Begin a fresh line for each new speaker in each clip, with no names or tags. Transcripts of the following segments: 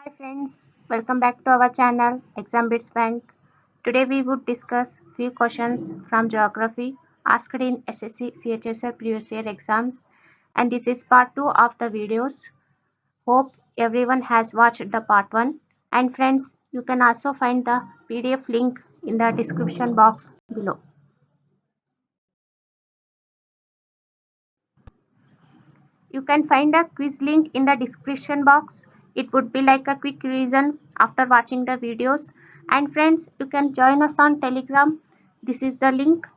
Hi friends, welcome back to our channel Exam Bits Bank. Today we would discuss few questions from geography asked in SSC CHSL previous year exams, and this is part 2 of the videos. Hope everyone has watched the part 1, and friends, you can also find the PDF link in the description box below. You can find a quiz link in the description box. It would be like a quick revision after watching the videos. And friends, you can join us on Telegram. This is the link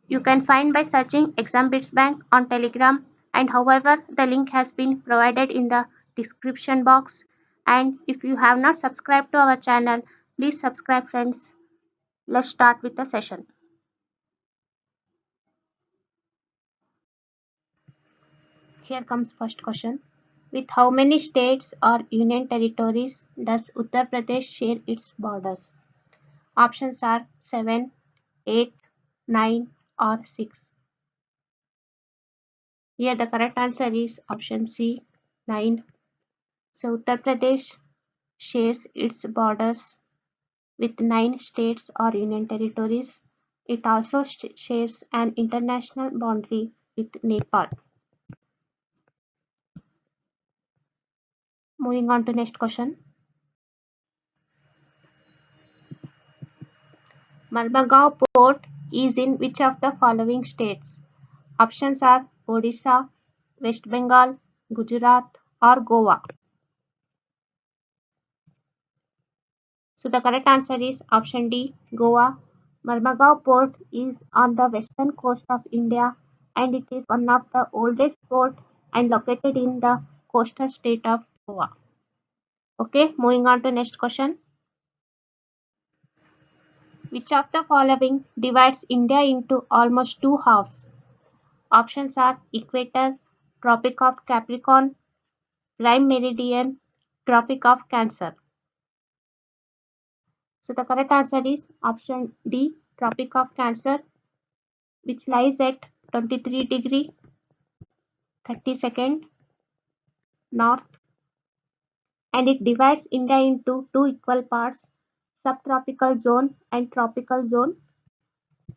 you can find by searching Exam Bits Bank on Telegram. And however, the link has been provided in the description box. And if you have not subscribed to our channel, please subscribe friends. Let's start with the session. Here comes first question. With how many states or union territories does Uttar Pradesh share its borders? Options are 7, 8, 9 or 6. Here the correct answer is option C, 9. So Uttar Pradesh shares its borders with 9 states or union territories. It also shares an international boundary with Nepal. Moving on to next question. Marmagao Port is in which of the following states? Options are Odisha, West Bengal, Gujarat or Goa. So the correct answer is option D, Goa. Marmagao Port is on the western coast of India and it is one of the oldest port and located in the coastal state of Goa. Okay, moving on to next question. Which of the following divides India into almost two halves? Options are equator, Tropic of Capricorn, prime meridian, Tropic of Cancer. So the correct answer is option D, Tropic of Cancer, which lies at 23 degree 30-second north, and it divides India into two equal parts, subtropical zone and tropical zone.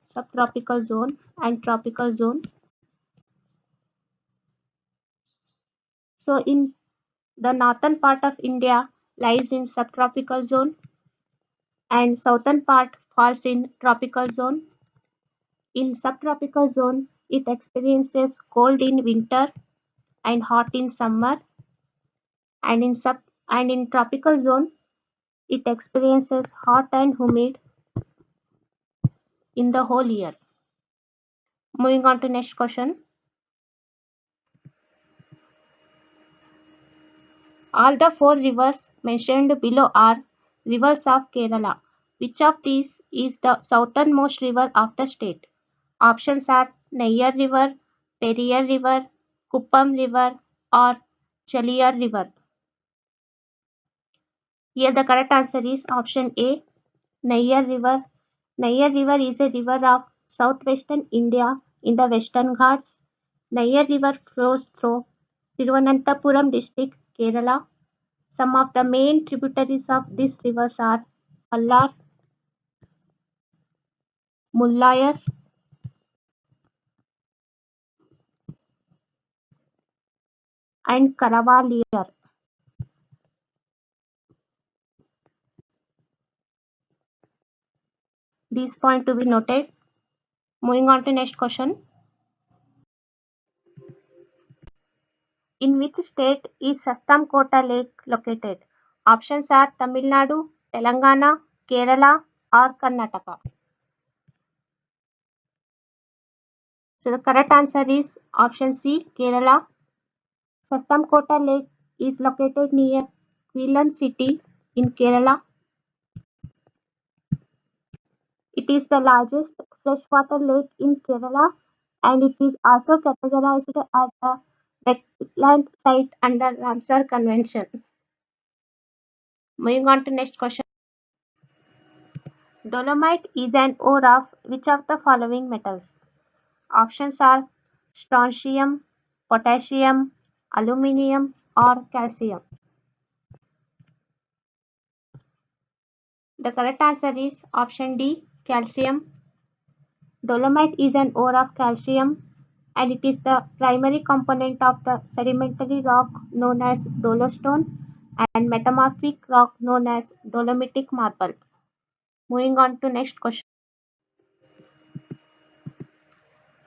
Subtropical zone and tropical zone. So in the northern part of India lies in subtropical zone and southern part falls in tropical zone. In subtropical zone, it experiences cold in winter and hot in summer, and in tropical zone, it experiences hot and humid in the whole year. Moving on to next question. All the four rivers mentioned below are rivers of Kerala. Which of these is the southernmost river of the state? Options are Nayar River, Periyar River, Kuppam River, or Chaliyar River. Here the correct answer is option A, Nayar River. Nayar River is a river of southwestern India in the Western Ghats. Nayar River flows through Thiruvananthapuram district, Kerala. Some of the main tributaries of these rivers are Allar, Mullayar, and Karavaliyar. These point to be noted. Moving on to next question. In which state is Sastamkota Lake located? Options are Tamil Nadu, Telangana, Kerala, or Karnataka. So the correct answer is option C, Kerala. Sastamkota Lake is located near Quillan city in Kerala. It is the largest freshwater lake in Kerala and it is also categorized as a wetland site under Ramsar Convention. Moving on to next question. Dolomite is an ore of which of the following metals? Options are strontium, potassium, aluminium, or calcium. The correct answer is option D, calcium. Dolomite is an ore of calcium and it is the primary component of the sedimentary rock known as dolostone and metamorphic rock known as dolomitic marble. Moving on to next question.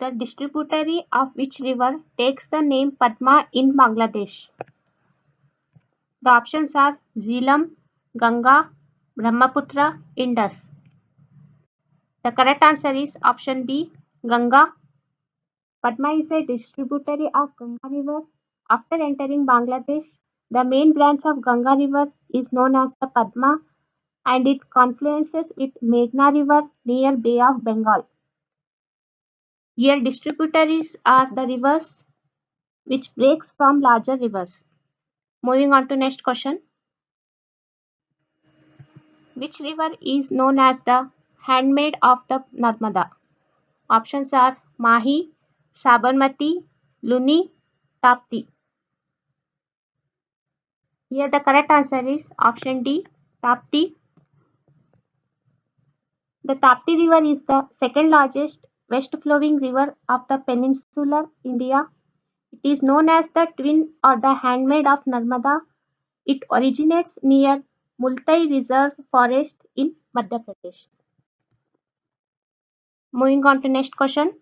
The distributary of which river takes the name Padma in Bangladesh? The options are Jhelum, Ganga, Brahmaputra, Indus. The correct answer is option B, Ganga. Padma is a distributary of Ganga River. After entering Bangladesh, the main branch of Ganga River is known as the Padma and it confluences with Meghna River near Bay of Bengal. Here distributaries are the rivers which breaks from larger rivers. Moving on to next question. Which river is known as the handmaid of the Narmada? Options are Mahi, Sabarmati, Luni, Tapti. Here the correct answer is option D, Tapti. The Tapti River is the second largest west flowing river of the peninsular India. It is known as the twin or the handmaid of Narmada. It originates near Multai Reserve Forest in Madhya Pradesh. Moving on to next question.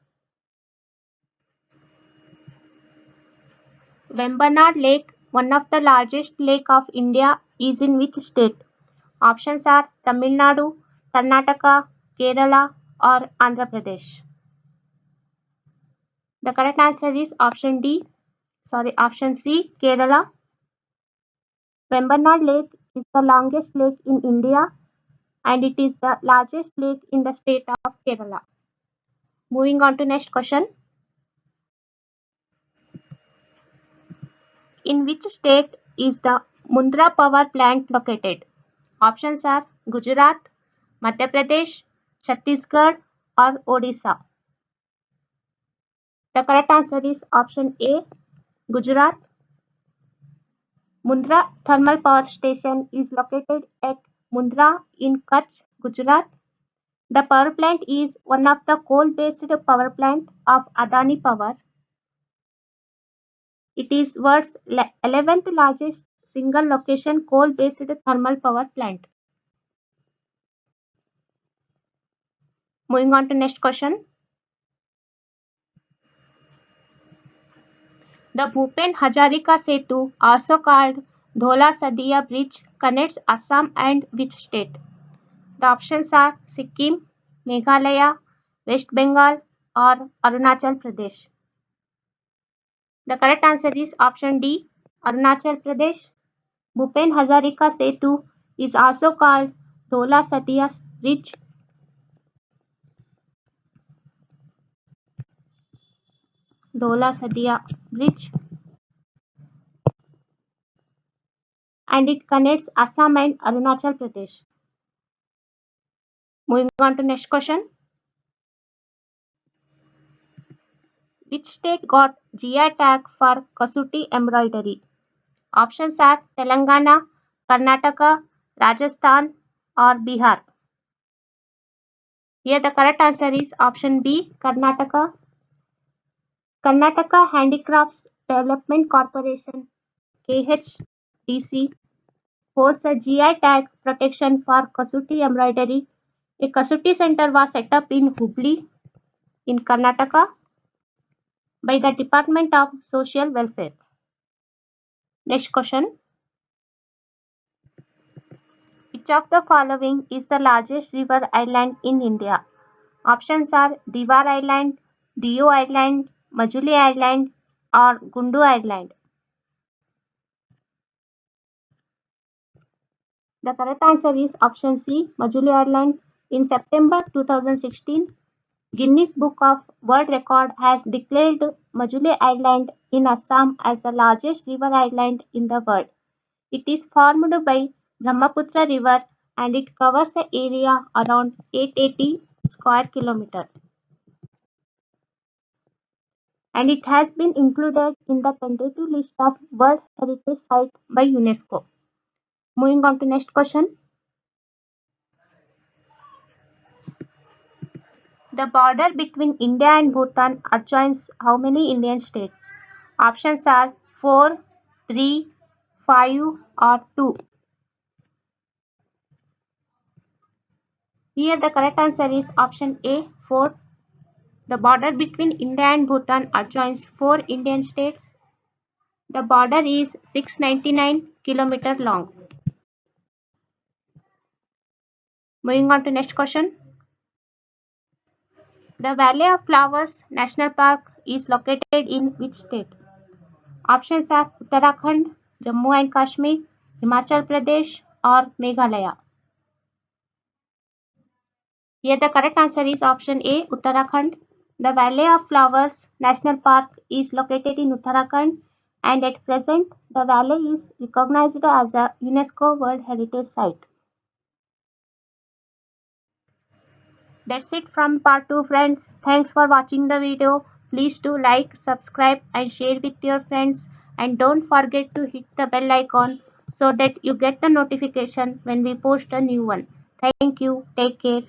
Vembanad Lake, one of the largest lake of India, is in which state? Options are Tamil Nadu, Karnataka, Kerala, or Andhra Pradesh. The correct answer is option C, Kerala. Vembanad Lake is the longest lake in India and it is the largest lake in the state of Kerala. Moving on to next question. In which state is the Mundra power plant located? Options are Gujarat, Madhya Pradesh, Chhattisgarh, or Odisha. The correct answer is option A, Gujarat. Mundra Thermal Power Station is located at Mundra in Kutch, Gujarat. The power plant is one of the coal-based power plant of Adani Power. It is world's 11th largest single location coal-based thermal power plant. Moving on to next question. The Bhupen Hazarika Setu, also called Dhola Sadiya Bridge, connects Assam and which state? The options are Sikkim, Meghalaya, West Bengal, or Arunachal Pradesh. The correct answer is option D, Arunachal Pradesh. Bhupen Hazarika Setu is also called Dhola Sadiya Bridge. Dhola Sadiya Bridge, and it connects Assam and Arunachal Pradesh. Moving on to next question. Which state got GI tag for Kasuti embroidery? Options are Telangana, Karnataka, Rajasthan, or Bihar. Here the correct answer is option B, Karnataka. Karnataka Handicrafts Development Corporation KHDC holds a GI tag protection for Kasuti embroidery. A Kasuti center was set up in Hubli in Karnataka by the Department of Social Welfare. Next question. Which of the following is the largest river island in India? Options are Diwar Island, Diu Island, Majuli Island, or Gundu Island. The correct answer is option C, Majuli Island. In September 2016, Guinness Book of World Record has declared Majuli Island in Assam as the largest river island in the world. It is formed by Brahmaputra River and it covers an area around 880 square kilometers. And it has been included in the tentative list of World Heritage Sites by UNESCO. Moving on to next question. The border between India and Bhutan adjoins how many Indian states? Options are 4, 3, 5 or 2. Here the correct answer is option A, 4. The border between India and Bhutan adjoins 4 Indian states. The border is 699 km long. Moving on to next question. The Valley of Flowers National Park is located in which state? Options are Uttarakhand, Jammu and Kashmir, Himachal Pradesh or Meghalaya. Here the correct answer is option A, Uttarakhand. The Valley of Flowers National Park is located in Uttarakhand and at present the valley is recognized as a UNESCO World Heritage Site. That's it from part 2 friends. Thanks for watching the video. Please do like, subscribe and share with your friends, and don't forget to hit the bell icon so that you get the notification when we post a new one. Thank you. Take care.